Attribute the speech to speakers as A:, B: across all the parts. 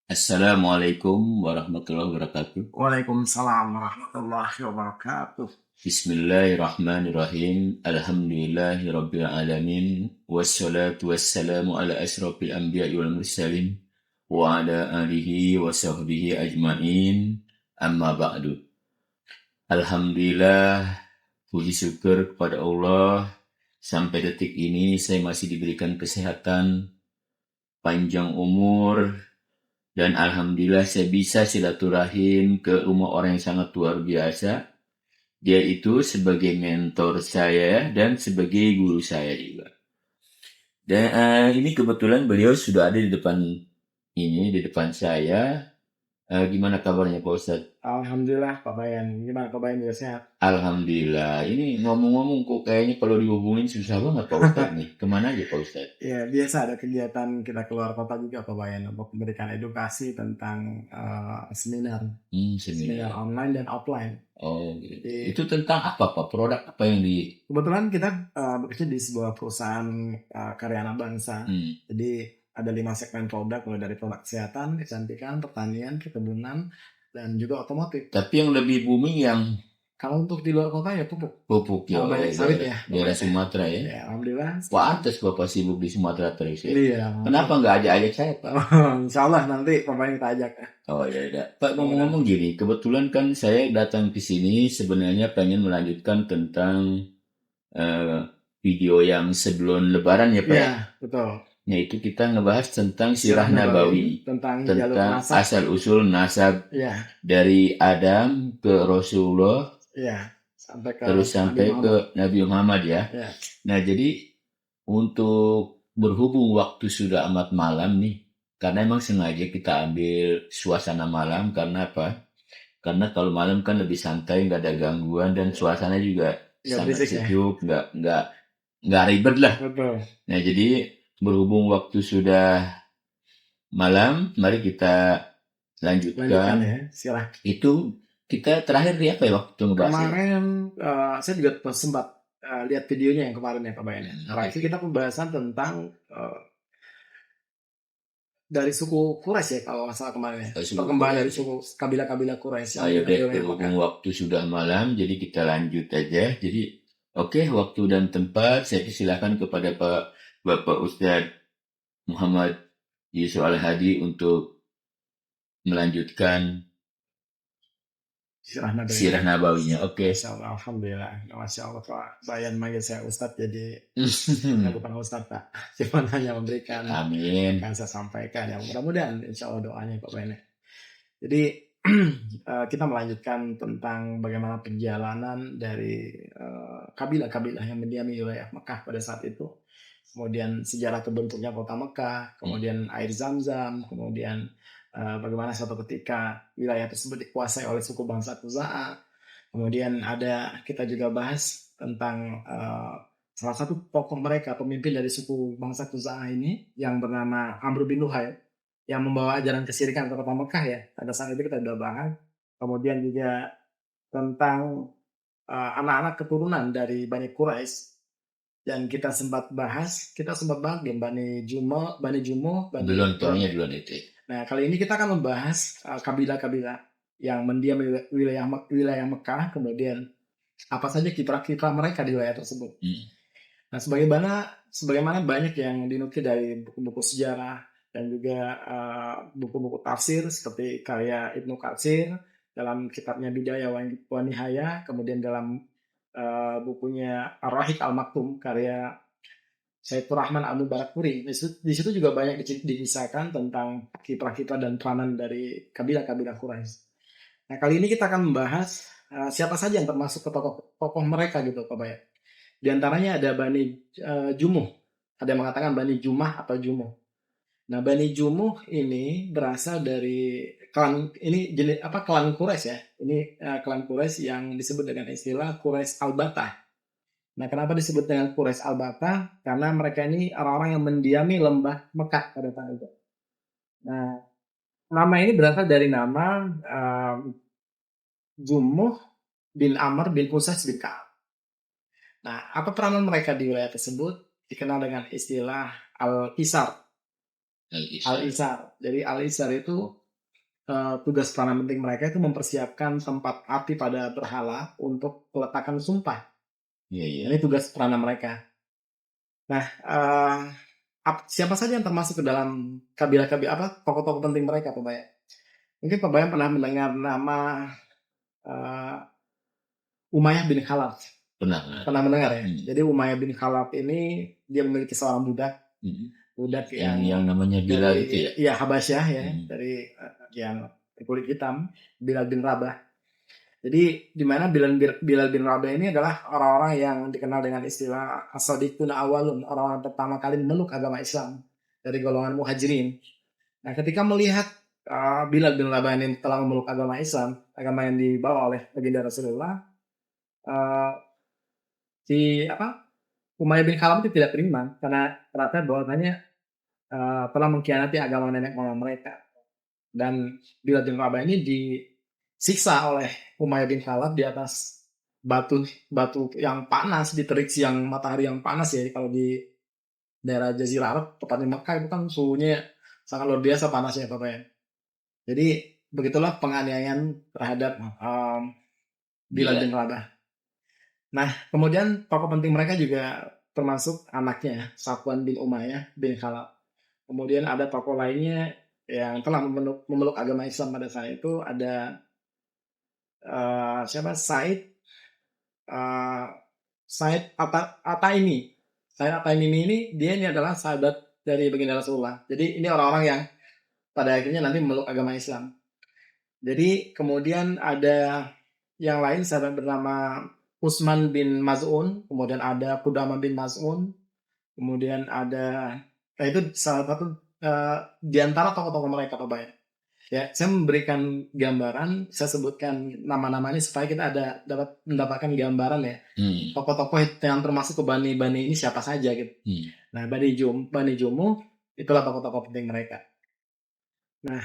A: Assalamualaikum warahmatullahi wabarakatuh.
B: Waalaikumsalam warahmatullahi wabarakatuh.
A: Bismillahirrahmanirrahim. Alhamdulillahi rabbil alamin. Wassalatu wassalamu ala asrafil anbiya'i wal mursalin wa ala alihi wa sahbihi ajma'in. Amma ba'du. Alhamdulillah, puji syukur kepada Allah. Sampai detik ini saya masih diberikan kesehatan, panjang umur, dan alhamdulillah saya bisa silaturahim ke rumah orang yang sangat luar biasa. Dia itu sebagai mentor saya dan sebagai guru saya juga. Dan ini kebetulan beliau sudah ada di depan saya. Gimana kabarnya Pak Ustadz?
B: Alhamdulillah Pak Bayan. Gimana Pak Bayan, juga sehat?
A: Alhamdulillah. Ini ngomong-ngomong kok kayaknya kalau dihubungin susah banget Pak Ustadz nih. Kemana aja Pak Ustadz?
B: Ya, biasa ada kegiatan kita keluar kota juga Pak Bayan untuk memberikan edukasi tentang seminar
A: Seminar.
B: online dan offline.
A: Oh gitu.
B: Jadi,
A: Itu tentang apa Pak? Produk apa yang di...
B: kebetulan kita bekerja di sebuah perusahaan karya anak bangsa. Jadi ada 5 segmen produk, mulai dari produk kesehatan, kecantikan, pertanian, perkebunan, dan juga otomotif.
A: Tapi yang lebih booming yang
B: Kalau untuk di luar kota ya pupuk.
A: pupuk ya,
B: banyak sawit ya.
A: daerah Sumatera ya.
B: Ya, alhamdulillah.
A: Pantes Bapak sibuk di Sumatera terus ya.
B: Iya.
A: Kenapa nggak ajak-ajak saya Pak?
B: Insya Allah nanti Bapak kita ajak.
A: Oh ya. Pak ngomong-ngomong gini, kebetulan kan saya datang ke sini sebenarnya pengen melanjutkan tentang video yang sebelum Lebaran ya Pak.
B: Iya, betul.
A: Yaitu kita ngebahas tentang Sirah Nabawi,
B: tentang
A: asal usul nasab
B: ya,
A: dari Adam ke Rasulullah,
B: ya,
A: sampai ke Nabi Muhammad ya.
B: Ya.
A: Nah jadi untuk berhubung waktu sudah amat malam nih, karena emang sengaja kita ambil suasana malam karena apa? Karena kalau malam kan lebih santai, nggak ada gangguan dan suasana juga sangat sejuk, nggak ribet lah.
B: Betul.
A: Nah jadi berhubung waktu sudah malam, mari kita lanjutkan
B: ya, silahkan.
A: Itu kita terakhir di apa ya waktu ngebahas?
B: Kemarin saya juga sempat lihat videonya yang kemarin ya Pak Bayan. Itu kita pembahasan tentang dari suku Quraisy ya kalau nggak salah kemarin ya. Perkembangan dari suku kabilah-kabilah Quraisy.
A: Ayo deh, berhubung waktu sudah malam, jadi kita lanjut aja. Jadi, oke, waktu dan tempat saya persilakan kepada Bapak Ustadz Muhammad Yusuf Al-Hadi untuk melanjutkan Sirah Nabawinya. Oke.
B: Alhamdulillah. Masya Allah Pak Bayan manggil saya Ustadz, jadi bukan Ustadz Pak. Cuma hanya memberikan
A: Amin.
B: yang saya sampaikan. Ya, mudah-mudahan insya Allah doanya Pak Bayan. Jadi kita melanjutkan tentang bagaimana perjalanan dari kabilah-kabilah yang mendiami wilayah Mekah pada saat itu. Kemudian sejarah terbentuknya kota Mekah, kemudian air Zam-Zam, kemudian bagaimana suatu ketika wilayah tersebut dikuasai oleh suku bangsa Khuza'ah. Kemudian kita juga bahas tentang salah satu tokoh mereka, pemimpin dari suku bangsa Khuza'ah ini yang bernama Amr bin Luhai, yang membawa ajaran kesyirikan ke kota Mekah ya. Pada saat itu kita sudah bahas. Kemudian juga tentang anak-anak keturunan dari Bani Quraisy. Dan kita sempat bahas Bani Jumo,
A: belum duluan itu.
B: Nah, kali ini kita akan membahas kabilah-kabilah yang mendiam wilayah Mekah, kemudian apa saja kiprah-kiprah mereka di wilayah tersebut. Nah, sebagaimana banyak yang dinukil dari buku-buku sejarah dan juga buku-buku tafsir seperti karya Ibnu Katsir dalam kitabnya Bidayah wa Nihayah, kemudian dalam bukunya Ar-Rahiq Al-Maktum karya Sayyidur Rahman Al-Mubarakpuri. Di situ juga banyak dikisahkan tentang kiprah-kiprah dan peranan dari kabilah-kabilah Quraisy. Nah, kali ini kita akan membahas siapa saja yang termasuk ke tokoh mereka gitu Pak Bayat. Di antaranya ada Bani Jumuh. Ada yang mengatakan Bani Jumah atau Jumuh. Nah, Bani Jumuh ini berasal dari klan Quraisy ya. Ini klan Quraisy yang disebut dengan istilah Quraisy Al-Batah. Nah, kenapa disebut dengan Quraisy Al-Batah? Karena mereka ini orang-orang yang mendiami lembah Mekah pada saat itu. Nah, nama ini berasal dari nama Jumuh bin Amr bin Qusas bin Ka'ab. Nah, apa peranan mereka di wilayah tersebut? Dikenal dengan istilah Al-Isar. Al-Isar. Jadi Al-Isar itu tugas peranan penting mereka itu mempersiapkan tempat api pada berhala untuk peletakan sumpah. Ini tugas peranan mereka. Nah, siapa saja yang termasuk ke dalam kabilah-kabilah apa tokoh-tokoh penting mereka, Pak Bayan? Mungkin Pak Bayan pernah mendengar nama Umayyah bin Khalaf. Pernah mendengar ya? Jadi Umayyah bin Khalaf ini dia memiliki seorang budak
A: yang namanya Bilal itu ya?
B: Iya, Habasyah ya, dari yang berkulit hitam, Bilal bin Rabah. Jadi di mana Bilal bin Rabah ini adalah orang-orang yang dikenal dengan istilah as-sadiqun awalun, orang-orang pertama kali memeluk agama Islam dari golongan muhajirin. Nah, ketika melihat Bilal bin Rabah ini telah memeluk agama Islam, agama yang dibawa oleh baginda Rasulullah, Umayyah bin Khalaf itu tidak terima karena ternyata bahwasanya telah mengkhianati agama nenek moyang mereka. Dan Bilal bin Rabah ini disiksa oleh Umayyah bin Khalaf di atas batu yang panas, di terik siang matahari yang panas ya. Kalau di daerah Jazirah Arab, tepatnya Mekah itu kan suhunya sangat luar biasa panasnya Bapak ya. Jadi begitulah penganiayaan terhadap Bilal bin Rabah. Nah, kemudian tokoh penting mereka juga termasuk anaknya Safwan bin Umayyah bin Khalaf. Kemudian ada tokoh lainnya yang telah memeluk agama Islam pada saat itu, ada siapa? Said Ataimi. Said Ataimi ini dia ini adalah sahabat dari baginda Rasulullah. Jadi ini orang-orang yang pada akhirnya nanti memeluk agama Islam. Jadi kemudian ada yang lain sahabat bernama Utsman bin Maz'un, kemudian ada Qudamah bin Maz'un, kemudian ada itu salah satu di antara tokoh-tokoh mereka Pak Bayan. Ya, saya memberikan gambaran, saya sebutkan nama-nama ini supaya kita dapat mendapatkan gambaran ya. Tokoh-tokoh yang termasuk ke Bani ini siapa saja gitu. Nah, Bani Jumu itulah tokoh-tokoh penting mereka. Nah,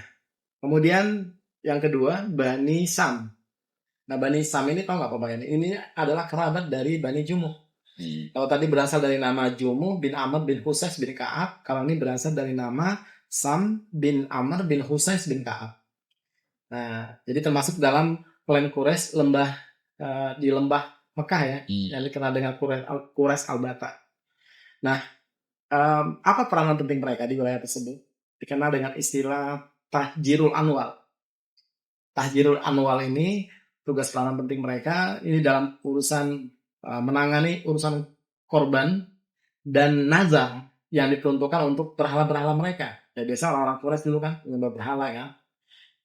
B: kemudian yang kedua Bani Sam. Nah, Bani Sam ini tahu nggak Pak Bayan? Ini adalah kerabat dari Bani Jumu. Kalau tadi berasal dari nama Jumu bin Amr bin Husais bin Ka'ab, kalau ini berasal dari nama Sam bin Amr bin Husais bin Ka'ab. Nah, jadi termasuk dalam klan Quraisy di lembah Mekah ya, yang dikenal dengan Quraisy Al-Bata. Nah, apa peranan penting mereka di wilayah tersebut? Dikenal dengan istilah Tahjirul Anwal. Tahjirul Anwal ini tugas peranan penting mereka ini dalam urusan menangani urusan korban dan nazar yang diperuntukkan untuk berhala-berhala mereka. Ya biasa orang-orang Quraisy dulu kan menyembah berhala ya.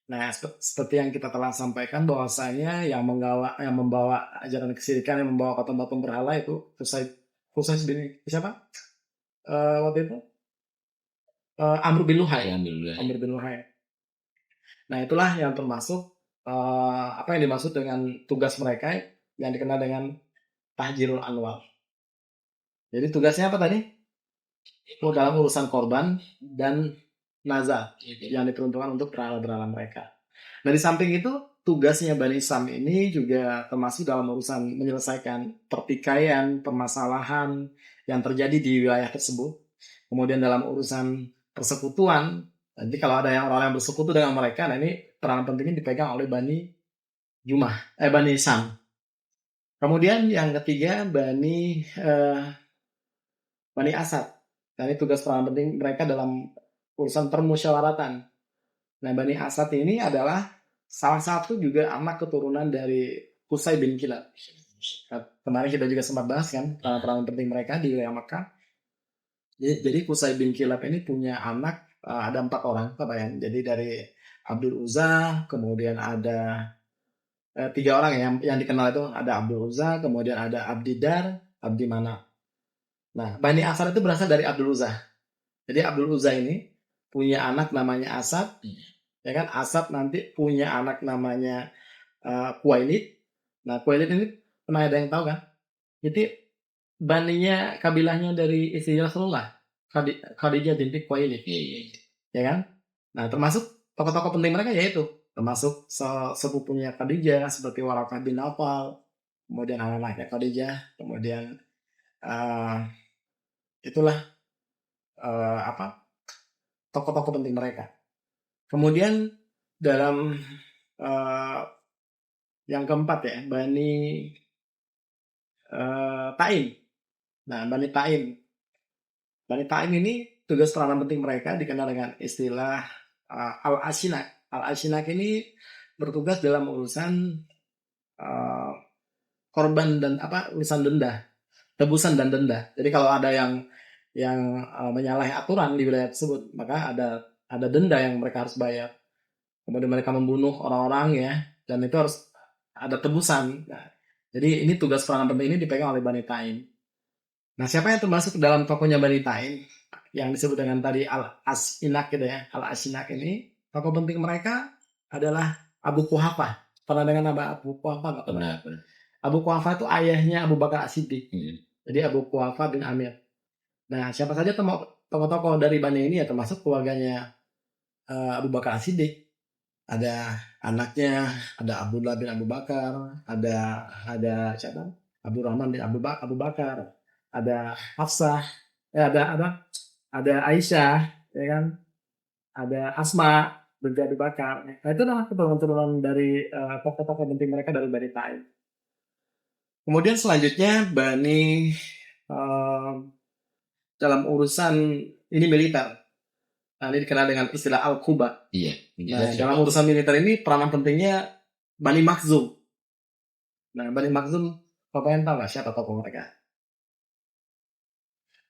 B: Nah, seperti yang kita telah sampaikan bahwasanya yang membawa ajaran kesyirikan, yang membawa patung-patung berhala itu Husais bin siapa? Waktu itu Amr bin Luhai. Nah, itulah yang termasuk apa yang dimaksud dengan tugas mereka yang dikenal dengan Tahjirul Anwal. Jadi tugasnya apa tadi? Dalam urusan korban dan nazar yang diperuntukkan untuk berhala-berhala mereka. Nah, di samping itu tugasnya Bani Sam ini juga termasuk dalam urusan menyelesaikan pertikaian, permasalahan yang terjadi di wilayah tersebut. Kemudian dalam urusan persekutuan, nanti kalau ada orang yang bersekutu dengan mereka, nah ini peranan pentingnya dipegang oleh Bani Sam. Kemudian yang ketiga Bani Asad. Nah, ini tugas peranan penting mereka dalam urusan permusyawaratan. Nah, Bani Asad ini adalah salah satu juga anak keturunan dari Qusay bin Kilab. Kemarin kita juga sempat bahas kan peranan penting mereka di wilayah Mekah. Jadi Qusay bin Kilab ini punya anak ada 4 orang, Pak Bayan. Jadi dari Abdul Uzza, kemudian ada 3 orang yang dikenal itu ada Abdul Uzza, kemudian ada Abdidar, Abdi Manaf. Nah, Bani Asad itu berasal dari Abdul Uzza. Jadi Abdul Uzza ini punya anak namanya Asad, ya kan? Asad nanti punya anak namanya Khuwailid. Nah, Khuwailid ini pernah ada yang tahu kan? Jadi baninya kabilahnya dari istri Rasulullah, Khadijah binti Khuwailid, ya kan? Nah, termasuk tokoh-tokoh penting mereka yaitu termasuk sepupunya Khadijah seperti Warakah bin Nawfal, kemudian anak-anaknya Khadijah, kemudian itulah tokoh-tokoh penting mereka. Kemudian dalam uh, yang keempat ya, Bani Taim. Nah, Bani Taim. Bani Taim ini tugas peranan penting mereka dikenal dengan istilah Al-Ashinak. Al-Ashinak ini bertugas dalam urusan uh, korban dan urusan denda, tebusan dan denda. Jadi kalau ada yang menyalahi aturan di wilayah tersebut, maka ada denda yang mereka harus bayar. Kemudian mereka membunuh orang-orang ya, dan itu harus ada tebusan. Nah, jadi ini tugas peranan penting ini dipegang oleh Bani Taim. Nah, siapa yang termasuk dalam tokohnya Bani Taim yang disebut dengan tadi Al-Asinak gitu ya. Al-Asinak ini tokoh penting mereka adalah Abu Quhafah. Pernah dengar nama Abu Quhafah?
A: Pernah.
B: Abu Quhafah itu ayahnya Abu Bakar As-Siddiq. Jadi Abu Quhafah bin Amir. Nah, siapa saja tokoh-tokoh dari Bani ini ya termasuk keluarganya Abu Bakar As-Siddiq. Ada anaknya, ada Abdullah bin Abu Bakar, ada siapa? Abu Rahman bin Abu Bakar, ada Hafsah, ada Aisyah, ya kan? Ada Asma binti Abu Bakar. Nah, itu adalah keturunan dari tokoh-tokoh penting mereka dari Bani Taim. Kemudian selanjutnya Bani dalam urusan ini militer. Nah, ini dikenal dengan istilah Al-Quba.
A: Iya.
B: Nah, dalam urusan militer ini peranan pentingnya Bani Makhzum. Nah, Bani Makhzum, kalian tahu nggak siapa tokoh mereka?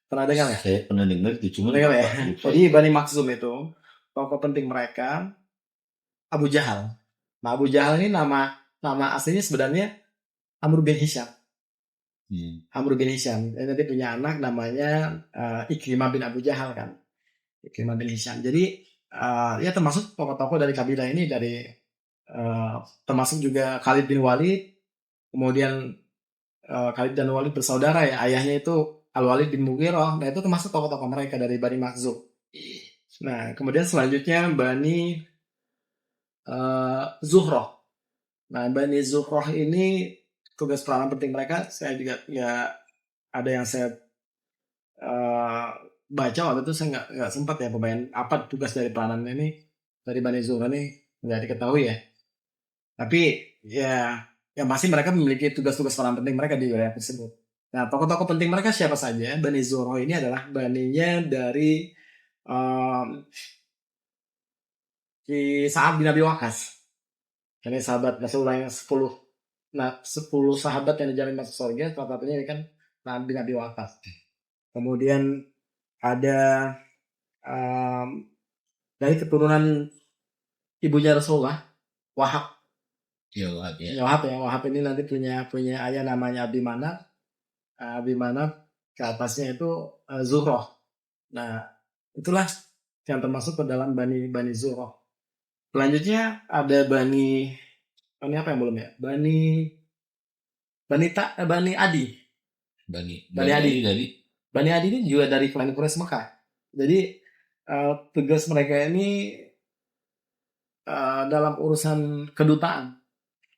B: Pernah dengar ya?
A: Saya pernah dengar itu, cuma
B: dengar ya. Jadi Bani Makhzum itu tokoh penting mereka Abu Jahal. Nah, Abu Jahal ini nama aslinya sebenarnya Amr bin Hisham. Amr bin Hisham. Dia nanti punya anak namanya Ikrimah bin Abu Jahal kan. Ikrimah bin Hisham. Jadi ya termasuk tokoh-tokoh dari kabilah ini dari termasuk juga Khalid bin Walid. Kemudian Khalid dan Walid bersaudara ya. Ayahnya itu Al-Walid bin Mughirah. Nah, itu termasuk tokoh-tokoh mereka dari Bani Makhzum. Nah, kemudian selanjutnya Bani Zuhroh. Nah, Bani Zuhroh ini tugas peranan penting mereka. Saya juga ya ada yang saya baca waktu itu, saya nggak sempat ya pemain apa tugas dari peranan ini dari Bani Zuhroh ini nggak diketahui ya. Tapi ya yang pasti mereka memiliki tugas-tugas peranan penting mereka di wilayah tersebut. Nah, tokoh-tokoh penting mereka siapa saja? Bani Zuhroh ini adalah baninya dari si Sa'ad bin Abi Waqqas. Ini sahabat Rasulullah yang 10. Nah, 10 sahabat yang dijamin masuk surga, salah satunya kan Sa'ad bin Abi Waqqas. Kemudian ada dari keturunan ibunya Rasulullah, Wahab.
A: Wahab ya.
B: Wahab ini nanti punya ayah namanya Abi Manaf. Abi Manaf ke atasnya itu Zuhroh. Nah, itulah yang termasuk ke dalam Bani Zuhroh. Selanjutnya ada Bani apa yang belum ya? Bani Adi. Bani Adi ini juga dari klan Quraisy Mekah. Jadi tugas mereka ini dalam urusan kedutaan,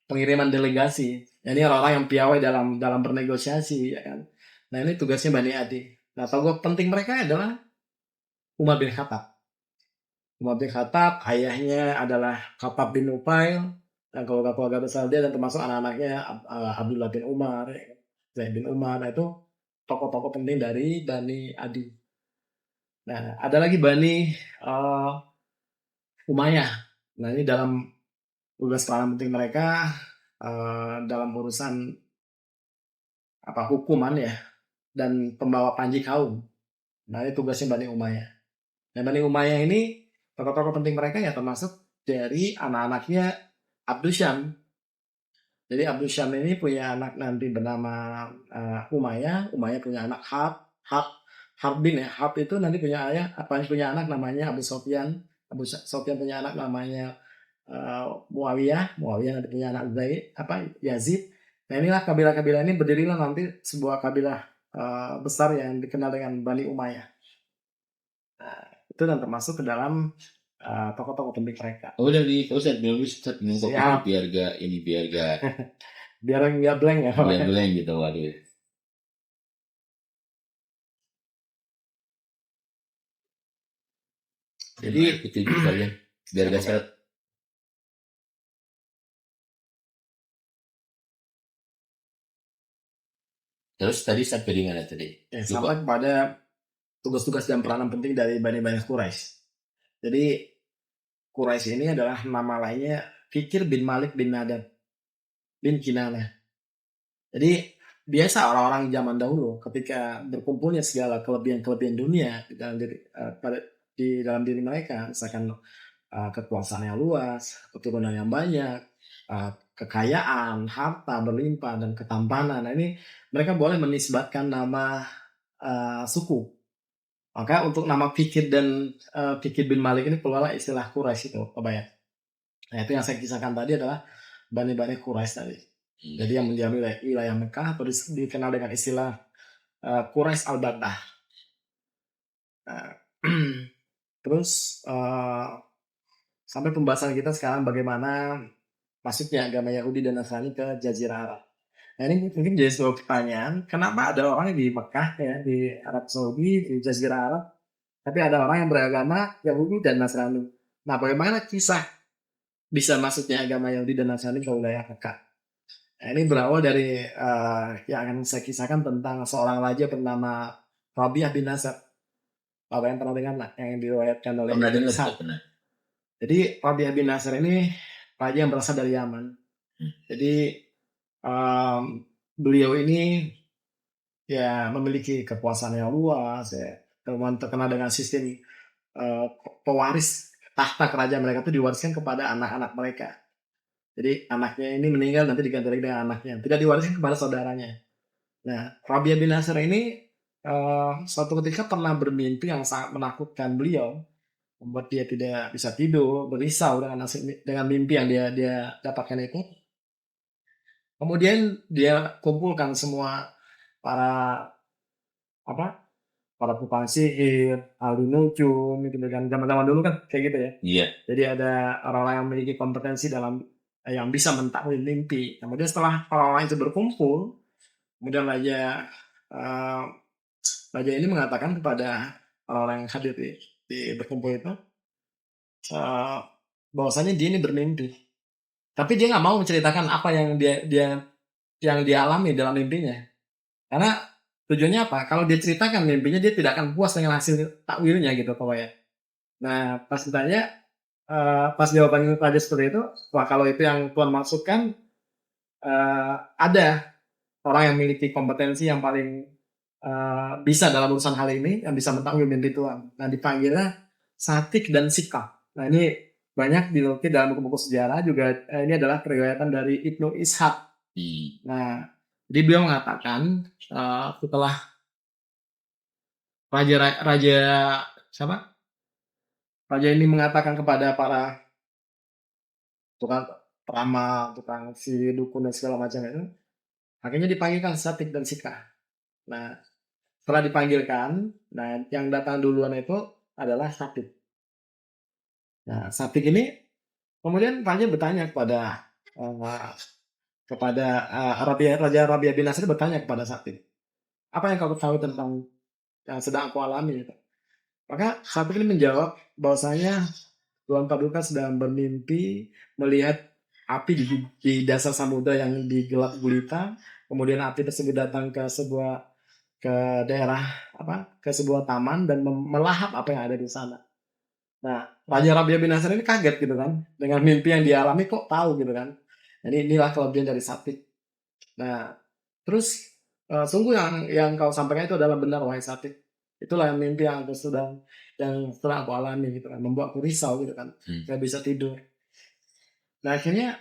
B: pengiriman delegasi. Ini orang-orang yang piawai dalam bernegosiasi, ya kan. Nah, ini tugasnya Bani Adi. Nah, tokoh penting mereka adalah Umar bin Khattab. Umar bin Khattab, ayahnya adalah Khattab bin Nufail, dan keluarga besar dia dan termasuk anak-anaknya Abdullah bin Umar, Zaid bin Umar. Nah, itu tokoh-tokoh penting dari Bani Adi. Nah, ada lagi Bani Umayyah. Nah, ini dalam tugas peranan penting mereka dalam urusan hukuman ya dan pembawa panji kaum. Nah, ini tugasnya Bani Umayyah. Nah, Bani Umayyah ini tokoh-tokoh penting mereka ya termasuk dari anak-anaknya Abdul Syam. Jadi Abdul Syam ini punya anak nanti bernama Umayyah. Umayyah punya anak Harbin ya. Harb itu nanti punya anak namanya Abu Sofyan. Abu Sofyan punya anak namanya Muawiyah. Muawiyah nanti punya anak Yazid. Nah, inilah kabilah-kabilah ini berdirilah nanti sebuah kabilah besar yang dikenal dengan Bani Umayyah. Nah, itu dan termasuk ke dalam tokoh-tokoh penting mereka.
A: Oh, dari Ustaz bilang biar
B: nggak blank ya.
A: Biar blank gitu, waduh.
B: Jadi
A: ikutin kalian biar gak seret. Terus tadi sampai di mana tadi?
B: sampai kepada tugas-tugas dan peranan penting dari Bani Quraisy. Jadi Quraisy ini adalah nama lainnya Fikir bin Malik bin Nadab bin Kinanah. Jadi biasa orang-orang zaman dahulu ketika berkumpulnya segala kelebihan-kelebihan dunia di dalam diri mereka, misalkan kekuasaan yang luas, keturunan yang banyak, kekayaan, harta berlimpah dan ketampanan. Nah, ini mereka boleh menisbatkan nama suku. Maka untuk nama Fikir dan Fikir bin Malik ini keluarlah istilah Quraisy itu, kebayang. Nah, itu yang saya kisahkan tadi adalah Bani Quraisy tadi. Jadi yang mendiami wilayah Mekah atau dikenal dengan istilah Quraisy al-Baddah. Terus sampai pembahasan kita sekarang bagaimana masuknya agama Yahudi dan Nasrani ke Jazirah Arab. Nah, ini mungkin jadi sebuah pertanyaan, kenapa ada orang di Mekah ya, di Arab Saudi, di Jazirah Arab, tapi ada orang yang beragama Yahudi dan Nasrani. Nah, bagaimana kisah bisa masuknya agama Yahudi dan Nasrani ke wilayah Mekah? Nah, ini berawal dari yang akan saya kisahkan tentang seorang raja bernama Rabi'ah bin Nasr. Bapak yang pernah dengar yang diriwayatkan oleh Ibnu Ishaq. Jadi Rabi'ah bin Nasr ini raja yang berasal dari Yaman. Jadi beliau ini ya memiliki kekuasaan yang luas, ya, terkenal dengan sistem pewaris tahta kerajaan mereka itu diwariskan kepada anak-anak mereka. Jadi anaknya ini meninggal nanti diganti lagi dengan anaknya, tidak diwariskan kepada saudaranya. Nah, Rabi'ah bin Nasr ini suatu ketika pernah bermimpi yang sangat menakutkan beliau, membuat dia tidak bisa tidur, berisau dengan mimpi yang dia dapatkan itu. Kemudian dia kumpulkan semua para tukang sihir, ahli nujum, gitu kan. Zaman-zaman dulu kan kayak gitu ya.
A: Iya.
B: Jadi ada orang-orang yang memiliki kompetensi dalam yang bisa mentakwil mimpi. Kemudian setelah orang-orang itu berkumpul, kemudian raja ini mengatakan kepada orang-orang yang hadir di berkumpul itu, bahwasanya dia ini bermimpi. Tapi dia nggak mau menceritakan apa yang dia alami dalam mimpinya. Karena tujuannya apa? Kalau dia ceritakan mimpinya, dia tidak akan puas dengan hasil takwilnya gitu pokoknya. Nah, pas ditanya, pas jawaban raja seperti itu, wah kalau itu yang Tuhan maksudkan, ada orang yang memiliki kompetensi yang paling bisa dalam urusan hal ini, yang bisa mentakwil mimpi Tuhan. Nah, dipanggilnya Satik dan Sika. Nah, ini banyak dilukis dalam buku-buku sejarah juga. Ini adalah periwayatan dari Ibnu Ishaq. Nah, jadi beliau mengatakan setelah raja ini mengatakan kepada para tukang peramal, tukang si dukun dan segala macam itu, akhirnya dipanggilkan Satik dan Sika. Nah, setelah dipanggilkan, nah yang datang duluan itu adalah Satik. Nah, Satik ini kemudian raja bertanya kepada Raja Rabi'ah bin Nasr bertanya kepada Satik, apa yang kau tahu tentang yang sedang aku alami? Maka Satik ini menjawab bahwasanya Tuan Paduka sedang bermimpi melihat api di dasar samudra yang digelap gulita, kemudian api tersebut datang ke sebuah taman dan melahap apa yang ada di sana. Nah, Raja Rabi'ah bin Nasr ini kaget gitu kan, dengan mimpi yang dialami kok tahu gitu kan. Jadi inilah kelebihan dari Satik. Nah, terus sungguh yang kau sampaikan itu adalah benar wahai Satik. Itulah yang mimpi yang sedang aku alami gitu kan, membuatku risau gitu kan, nggak bisa tidur. Nah akhirnya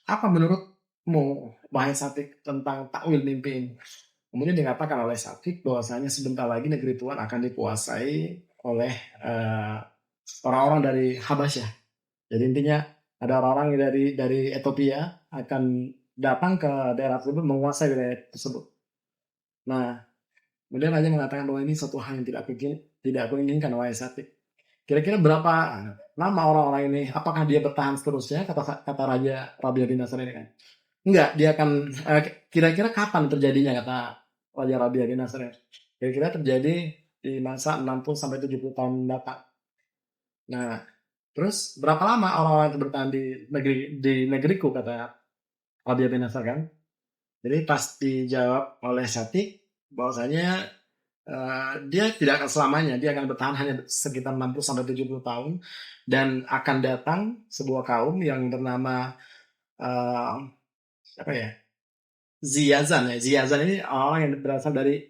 B: apa menurutmu wahai Satik tentang takwil mimpi ini? Kemudian dikatakan oleh Satik bahwasanya sebentar lagi negeri Tuhan akan dikuasai oleh orang-orang dari Habasyah. Jadi intinya ada orang-orang dari Ethiopia akan datang ke daerah tersebut, menguasai wilayah tersebut. Nah, kemudian raja mengatakan bahwa ini suatu hal yang tidak aku inginkan wahai Satik. Kira-kira berapa lama orang-orang ini? Apakah dia bertahan seterusnya? Kata Raja Rabi'ah bin Nasr ini kan. Enggak, dia akan kira-kira kapan terjadinya kata Raja Rabi'ah bin Nasr. Kira-kira terjadi di masa 60 sampai 70 tahun mendatang. Nah, terus berapa lama orang-orang itu bertahan di negeriku, kata Rabi'ah bin Nasr kan. Jadi pas dijawab oleh Syafiq bahwasanya dia tidak akan selamanya, dia akan bertahan hanya sekitar 60 sampai 70 tahun dan akan datang sebuah kaum yang bernama eh, apa ya? Ziyazan ya. Ziyazan ini orang yang berasal dari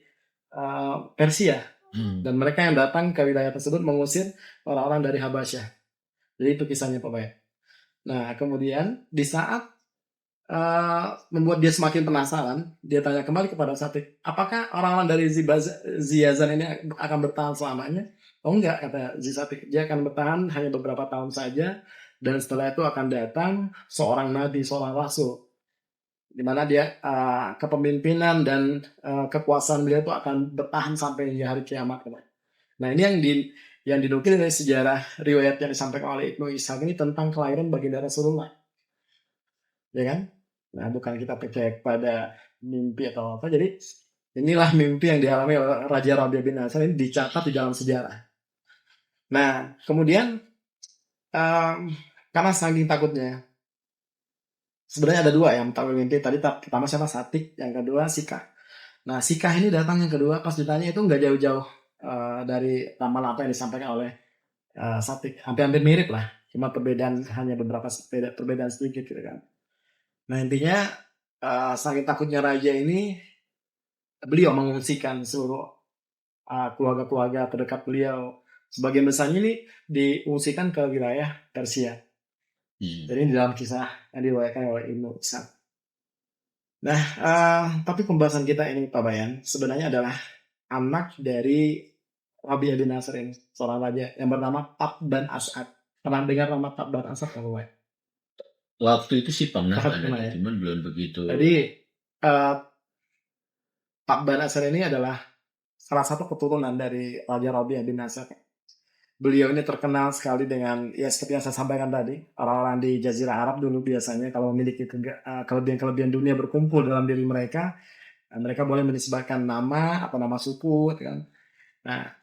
B: Persia dan mereka yang datang ke wilayah tersebut mengusir orang-orang dari Habasyah. Jadi itu kisahnya Pak Bayat. Nah, kemudian di saat membuat dia semakin penasaran, dia tanya kembali kepada Syafiq, apakah orang-orang dari Ziyazan ini akan bertahan selamanya? Oh enggak, kata Syafiq, dia akan bertahan hanya beberapa tahun saja, dan setelah itu akan datang seorang nabi, seorang rasul, di mana dia kepemimpinan dan kekuasaan beliau itu akan bertahan sampai hingga hari kiamat. Nah, ini yang dinukil dari sejarah riwayat yang disampaikan oleh Ibnu Ishaq ini tentang kelahiran baginda Rasulullah, ya kan? Nah, bukan kita percaya pada mimpi atau apa. Jadi inilah mimpi yang dialami oleh Raja Rabi'ah bin Nasr, ini dicatat di dalam sejarah. Nah, kemudian karena saking takutnya, sebenarnya ada dua yang tahu mimpi. Tadi pertama siapa? Satik, yang kedua Sikah. Nah, Sikah ini datang yang kedua, pas ditanya itu nggak jauh-jauh dari ramalan apa yang disampaikan oleh Satik. Hampir-hampir mirip lah, cuma perbedaan hanya beberapa perbedaan sedikit gitu kan. Nah, intinya saking takutnya raja ini, beliau mengungsikan seluruh keluarga-keluarga terdekat beliau. Sebagian besarnya ini diungsikan ke wilayah Persia. Jadi di dalam kisah yang diriwayatkan oleh Ibnu Ishaq. Nah, tapi pembahasan kita ini Pak Bayan sebenarnya adalah anak dari Rabi'ah bin Nasr ini, seorang raja yang bernama Tabban As'ad. Pernah dengar nama Tabban As'ad Pak Bayan?
A: Waktu itu sih pernah
B: Pernah ya.
A: cuman belum begitu.
B: Jadi Tabban As'ad ini adalah salah satu keturunan dari Raja Rabi'ah bin Nasr. Beliau ini terkenal sekali dengan, ya seperti yang saya sampaikan tadi, orang-orang di Jazirah Arab dulu biasanya kalau memiliki kelebihan-kelebihan dunia berkumpul dalam diri mereka, mereka boleh menisbahkan nama atau nama suku, kan. Nah,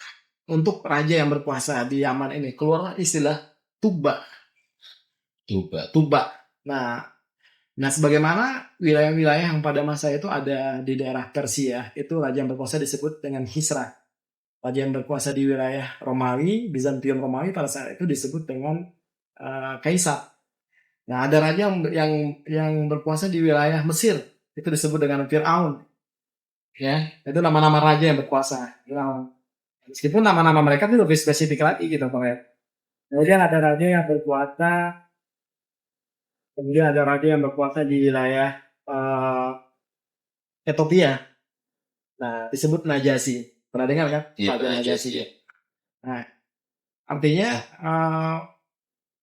B: untuk raja yang berkuasa di Yaman ini keluar istilah Tuba. Nah, sebagaimana wilayah-wilayah yang pada masa itu ada di daerah Persia, itu raja yang berkuasa disebut dengan Hisra. Raja yang berkuasa di wilayah Romawi, Bizantium Romawi pada saat itu disebut dengan Kaisar. Nah, ada raja yang berkuasa di wilayah Mesir, itu disebut dengan Fir'aun. Ya, itu nama-nama raja yang berkuasa. Fir'aun. Meskipun nama-nama mereka itu lebih spesifik lagi gitu, Pak. Kemudian ada raja yang berkuasa, di wilayah Ethiopia. Nah, disebut Najasi. Pernah dengar kan?
A: Iya,
B: Raja Najasi. Ya. Nah, artinya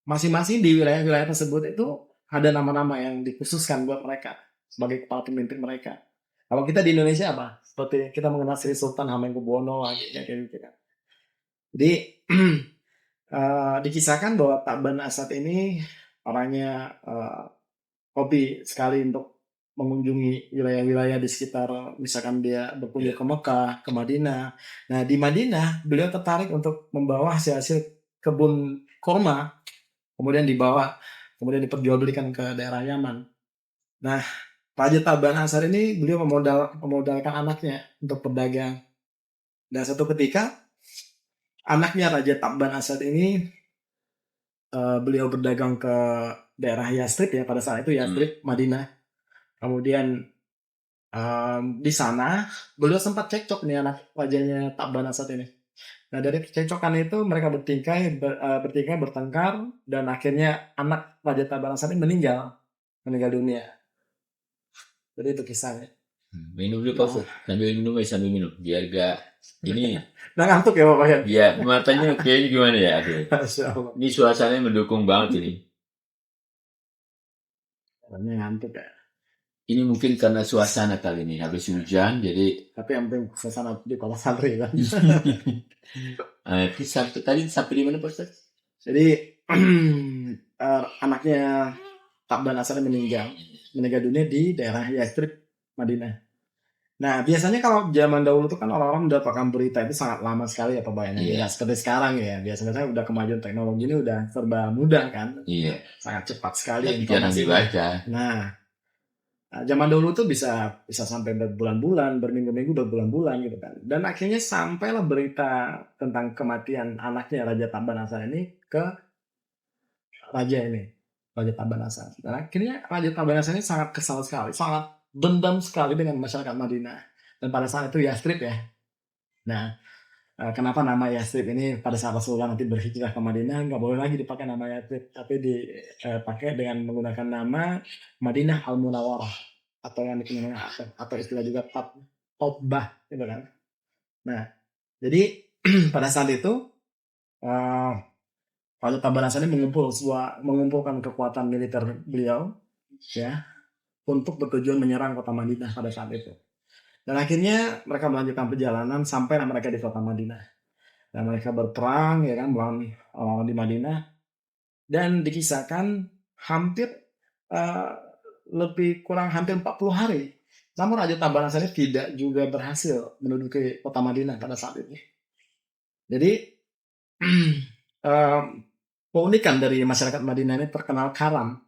B: masing-masing di wilayah-wilayah tersebut itu ada nama-nama yang dikhususkan buat mereka sebagai kepala pemimpin mereka. Kalau kita di Indonesia apa? Seperti kita mengenal Sri Sultan Hamengkubuwono, kayak gitu kan. Jadi dikisahkan bahwa Tabban As'ad ini orangnya hobi sekali untuk mengunjungi wilayah-wilayah di sekitar, misalkan dia berkunjung ke Mekah, ke Madinah. Nah, di Madinah beliau tertarik untuk membawa hasil-hasil kebun kurma, kemudian diperjualbelikan ke daerah Yaman. Nah, Raja Tabban As'ad ini beliau memodalkan anaknya untuk berdagang. Dan satu ketika anaknya Raja Tabban As'ad ini beliau berdagang ke daerah Yastrib ya, pada saat itu Yastrib, Madinah. Kemudian di sana beliau sempat cekcok nih anak rajanya Tabban As'ad ini. Nah, dari kecekcokan itu mereka bertingkai bertengkar dan akhirnya anak Raja Tabban As'ad ini meninggal dunia. Jadi itu kisahnya.
A: Minum dulu Pak, sambil minum biar gak ini.
B: Nah, ngantuk ya Bapak ya?
A: Iya, matanya kayaknya gimana ya?
B: Masya Allah.
A: Ini suasananya mendukung banget ini.
B: Ngantuk ya.
A: Ini mungkin karena suasana kali ini habis hujan, jadi.
B: Tapi yang penting suasana di kota santri kan.
A: Tadi sampai di mana Pak Ustaz?
B: Jadi anaknya Tabban As'ad meninggal dunia di daerah Yastrib, Madinah. Nah, biasanya kalau zaman dahulu tuh kan orang-orang mendapatkan berita itu sangat lama sekali ya pembayarannya.
A: Iya.
B: Nggak seperti sekarang ya. Biasanya udah kemajuan teknologi ini udah serba mudah kan.
A: Iya.
B: Sangat cepat sekali
A: Tapi jarang
B: informasi.
A: dibaca.
B: Nah, zaman dahulu tuh bisa sampai berbulan-bulan, berminggu-minggu, berbulan-bulan gitu kan. Dan akhirnya sampailah berita tentang kematian anaknya Raja Tabanasa ini ke raja ini, Raja Tabanasa. Dan akhirnya Raja Tabanasa ini sangat kesal sekali, sangat dendam sekali dengan masyarakat Madinah. Dan pada saat itu Yastrib ya. Nah, kenapa nama Yastrib ini pada saat Rasulullah nanti berhijrah ke Madinah nggak boleh lagi dipakai nama Yastrib, tapi dipakai dengan menggunakan nama Madinah Al Munawwarah atau yang dikenal atau istilah juga Totbah gitu kan. Nah, jadi pada saat itu uh, Raja Tabanan ini mengumpulkan kekuatan militer beliau ya untuk bertujuan menyerang kota Madinah pada saat itu. Dan akhirnya mereka melanjutkan perjalanan sampai mereka di kota Madinah. Dan mereka berperang ya kan melawan orang di Madinah dan dikisahkan hampir uh, lebih kurang hampir 40 hari. Namun Raja Tabanan ini tidak juga berhasil menduduki kota Madinah pada saat itu. Jadi keunikan dari masyarakat Madinah ini terkenal karam,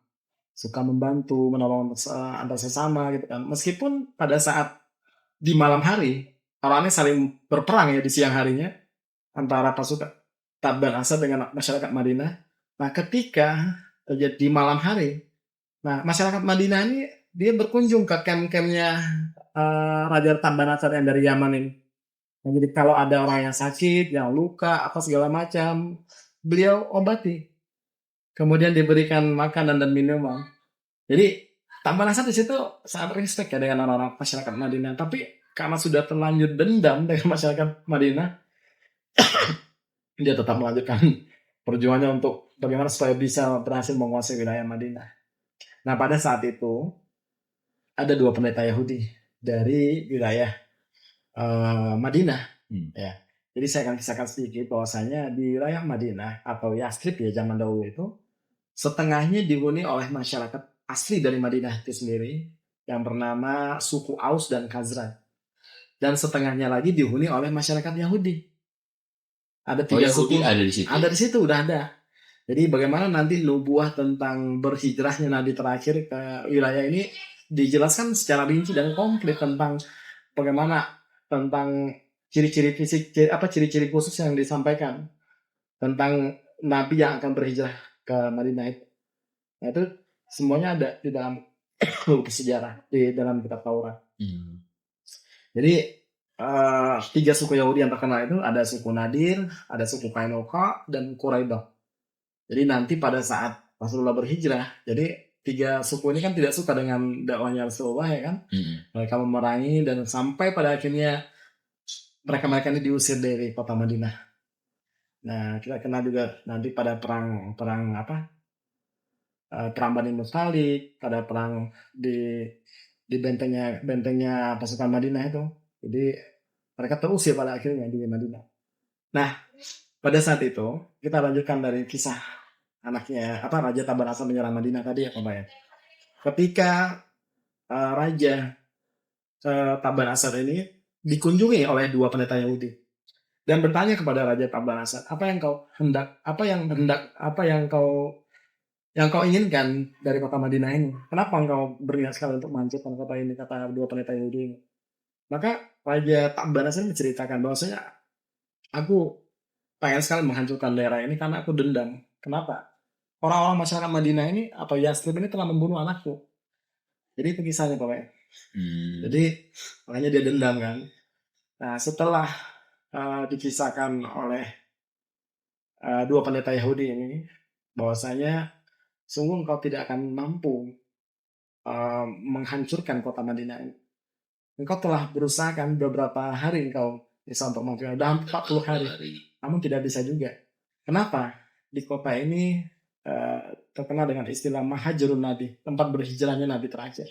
B: suka membantu, menolong antar sesama gitu kan. Meskipun pada saat di malam hari orangnya saling berperang ya di siang harinya antara pasukan Tabban Asad dengan masyarakat Madinah. Nah, ketika terjadi di malam hari, nah masyarakat Madinah ini dia berkunjung ke camp-campnya Raja Tabban Asad yang dari Yaman ini. Nah, jadi kalau ada orang yang sakit, yang luka, apa segala macam, beliau obati. Kemudian diberikan makanan dan minuman. Jadi Taman Asad di situ sangat respect ya dengan orang-orang masyarakat Madinah. Tapi karena sudah terlanjur dendam dengan masyarakat Madinah, dia tetap melanjutkan perjuangannya untuk bagaimana supaya bisa berhasil menguasai wilayah Madinah. Nah pada saat itu ada dua pendeta Yahudi dari wilayah Madinah. Ya. Jadi saya akan kisahkan sedikit bahwasanya di wilayah Madinah atau Yastrib ya zaman dahulu itu setengahnya dihuni oleh masyarakat asli dari Madinah itu sendiri yang bernama suku Aus dan Khazraj. Dan setengahnya lagi dihuni oleh masyarakat Yahudi. Ada tiga
A: Yahudi
B: suku.
A: ada di situ.
B: Ada di situ udah ada. Jadi bagaimana nanti nubuah tentang berhijrahnya Nabi terakhir ke wilayah ini dijelaskan secara rinci dan komplit tentang bagaimana tentang ciri-ciri fisik, ciri-ciri khusus yang disampaikan tentang Nabi yang akan berhijrah ke Madinah itu. Nah itu semuanya ada di dalam buku sejarah di dalam kitab Taurat. Jadi tiga suku Yahudi yang terkenal itu ada suku Nadir, ada suku Kainuka, dan Quraidah. Jadi nanti pada saat Rasulullah berhijrah, jadi tiga suku ini kan tidak suka dengan dakwahnya Rasulullah ya kan. Mereka memerangi dan sampai pada akhirnya mereka ini diusir dari kota Madinah. Nah kita kenal juga nanti pada perang Bani Mustalik, pada perang di bentengnya pasukan Madinah itu. Jadi mereka terusir pada akhirnya di Madinah. Nah pada saat itu kita lanjutkan dari kisah anaknya Raja Tabanasa menyerang Madinah tadi ya Pak ya. Ketika Raja Tabanasa ini dikunjungi oleh dua pendeta Yahudi dan bertanya kepada Raja Tabanasa, apa yang kau inginkan dari kota Madinah ini? Kenapa engkau berniat sekali untuk menghancurkan kota ini? Kata dua pendeta Yahudi ini. Maka Raja Tabanasa menceritakan bahwasanya aku pengen sekali menghancurkan daerah ini karena aku dendam. Kenapa? Orang-orang masyarakat Madinah ini atau Yastrib ini telah membunuh anakku. Jadi itu kisahnya Pak. Jadi makanya dia dendam kan. Nah setelah dikisahkan oleh dua pendeta Yahudi ini bahwasanya sungguh engkau tidak akan mampu menghancurkan kota Madinah ini. Engkau telah berusaha kan beberapa hari engkau bisa untuk menghancurkan, udah 40 hari. Namun tidak bisa juga. Kenapa? Di kota ini terkenal dengan istilah Mahajirun Nabi, tempat berhijrahnya Nabi terakhir.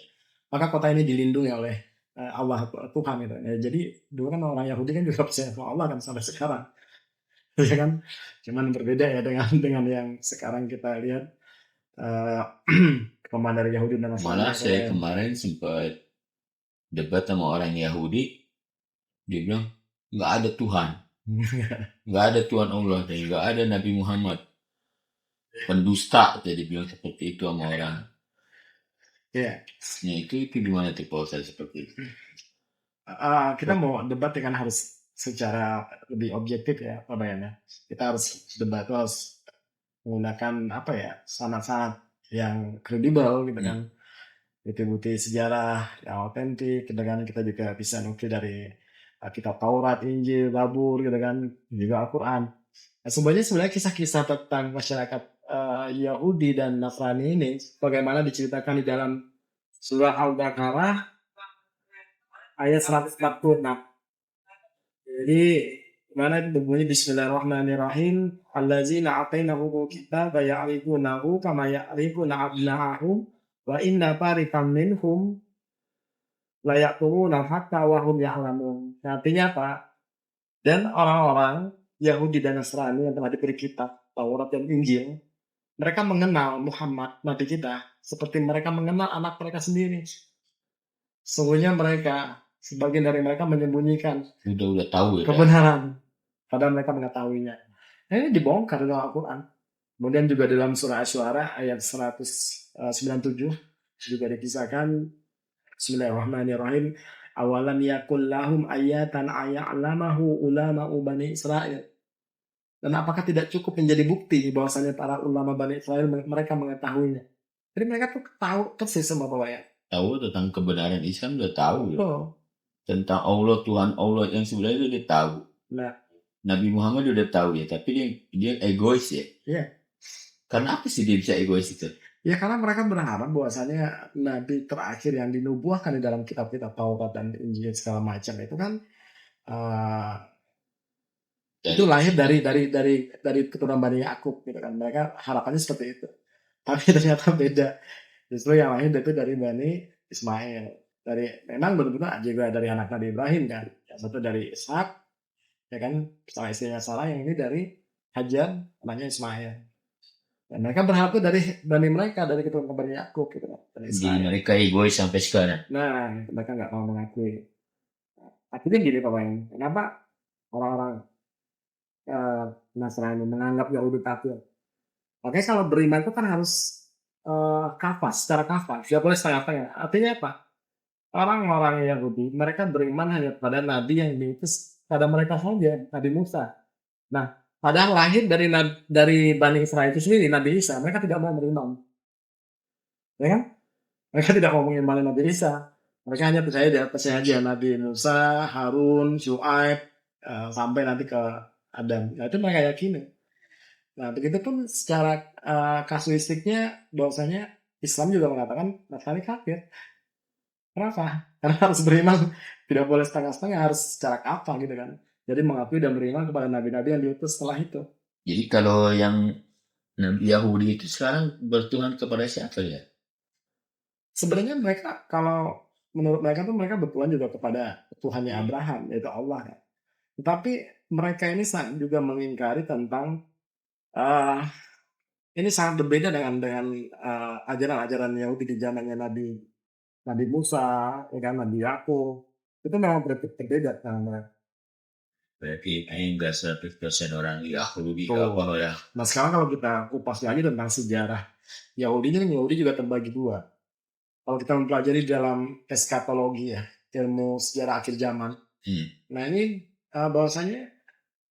B: Maka kota ini dilindungi oleh Allah Tuhan itu. Ya, jadi dulu kan orang Yahudi kan juga percaya sama Allah kan sampai sekarang. Ya kan? Cuman berbeda ya dengan yang sekarang kita lihat pemain dari Yahudi dan
A: Nasrani. Malah saya kemarin sempat debat sama orang Yahudi, dia bilang nggak ada Tuhan, nggak ada Tuhan Allah, dan nggak ada Nabi Muhammad, pendusta. Jadi bilang seperti itu sama orang.
B: Ya,
A: Nah itu gimana tuh Pak Ustadz seperti itu?
B: kita mau debat dengan harus secara lebih objektif ya, Pak Bayan ya. Kita harus debat tuh harus menggunakan apa ya, sanad-sanad yang kredibel gitu kan, bukti-bukti sejarah yang otentik. Dengan kita juga bisa nukil dari kitab Taurat, Injil, Zabur gitu kan, juga Al-Quran. Nah, sebenarnya kisah-kisah tentang masyarakat Yahudi dan Nasrani ini bagaimana diceritakan di dalam surah Al-Baqarah ayat 146. Jadi mana itu berbunyi Bismillahirrahmanirrahim, allazina atainahumul kitaba ya'rifunahu kama ya'rifuna abna'ahum wa inna fariqam minhum la yaquluna hatta wa hum ya'lamun. Artinya apa? Dan orang-orang Yahudi dan Nasrani yang telah diberi kitab Taurat dan Injil, mereka mengenal Muhammad Nabi kita seperti mereka mengenal anak mereka sendiri. Sungguhnya mereka, sebagian dari mereka menyembunyikan
A: Udah tahu ya.
B: kebenaran, padahal mereka mengetahuinya. Nah, ini dibongkar dalam Al-Quran. Kemudian juga dalam surah Asy-Syu'ara ayat 197 juga dikisahkan, Bismillahirrahmanirrahim, awalam yakul lahum ayatan aya'lamahu ulama'u Bani Israel. Dan apakah tidak cukup menjadi bukti bahwasanya para ulama Bani Israel mereka mengetahuinya. Jadi mereka tuh tahu persis sama bahwa ya.
A: Tahu tentang kebenaran Islam udah tahu ya.
B: Oh.
A: Tentang Allah, Tuhan Allah yang sebenarnya udah tahu.
B: Nah,
A: Nabi Muhammad udah tahu ya, tapi dia egois ya.
B: Iya.
A: Karena apa sih dia bisa egois itu?
B: Ya karena mereka berharap bahwasanya nabi terakhir yang dinubuahkan di dalam kitab-kitab Taurat dan Injil segala macam itu kan itu lahir dari keturunan Bani Yakub gitu kan. Mereka harapannya seperti itu. Tapi ternyata beda. Justru yang lahir itu dari Bani Ismail. Memang benar-benar juga dari anak Nabi Ibrahim kan. Yang satu dari Ishak, ya kan, sama istrinya Sarah. Yang ini dari Hajar, anaknya Ismail. Dan mereka berharap itu dari mereka, dari keturunan Bani Yakub gitu kan.
A: Jadi mereka egois sampai sekarang.
B: Nah, mereka nggak mau mengakui. Akhirnya gini Pak Wayang, kenapa orang-orang Nasrani menganggap Yahudi kafir? Makanya kalau beriman itu kan harus kafas, secara kafas, tidak boleh setengah-setengah. Artinya apa? Orang-orang Yahudi, mereka beriman hanya pada Nabi yang diutus pada mereka saja, Nabi Musa. Nah, padahal lahir dari Bani Israel itu sendiri, Nabi Isa, mereka tidak mau beriman. Ya kan? Mereka tidak mau mengimbali Nabi Isa. Mereka hanya percaya aja Nabi Musa, Harun, Syuaib, sampai nanti ke Adam. Nah, itu mereka yakini. Nah, begitu pun secara kasuistiknya bahwasanya Islam juga mengatakan Nasrani kafir. Kenapa? Karena harus beriman, tidak boleh setengah-setengah, harus secara kafah gitu kan. Jadi mengakui dan beriman kepada nabi-nabi yang diutus setelah itu.
A: Jadi kalau yang Yahudi itu sekarang bertuhan kepada siapa ya?
B: Sebenarnya mereka kalau menurut mereka tuh mereka bertuhan juga kepada Tuhannya Abraham, yaitu Allah ya. Tetapi mereka ini juga mengingkari tentang ini sangat berbeda dengan ajaran-ajaran Yahudi di zamannya Nabi Musa, ya kan, Nabi Yakub. Itu memang berbeda dengan mereka.
A: Berarti enggak 100% orang Yahudi apa ya?
B: Nah sekarang kalau kita kupas lagi tentang sejarah Yahudi juga terbagi dua. Kalau kita mempelajari dalam eskatologi ya, ilmu sejarah akhir zaman. Nah ini bahwasanya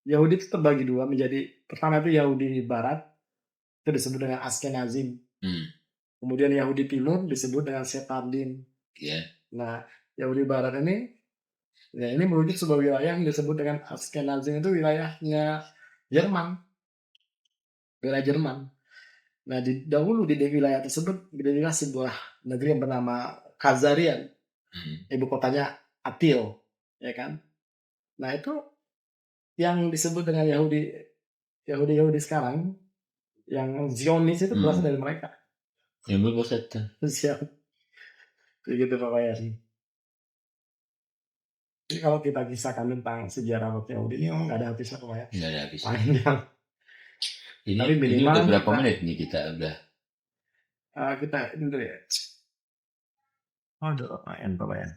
B: Yahudi itu terbagi dua menjadi, pertama itu Yahudi Barat, itu disebut dengan Askenazim. Kemudian Yahudi Timur disebut dengan Sephardim. Nah Yahudi Barat ini, ya ini merujuk sebuah wilayah yang disebut dengan Askenazim, itu wilayahnya Jerman. Wilayah Jerman. Nah dahulu di wilayah tersebut berdirilah sebuah negeri yang bernama Khazarian. Ibu kotanya Atil, ya kan. Nah itu yang disebut dengan Yahudi sekarang, yang Zionis itu berasal dari mereka.
A: Yang berasal
B: Siap. Begitu pokoknya sih. Jadi kalau kita kisahkan tentang sejarah Yahudi ini nggak ada habisnya pokoknya.
A: Nggak ada habisnya.
B: Panjang.
A: Ini udah berapa menit nih kita udah?
B: Kita ini dulu ya. Oh, udah lumayan pokoknya.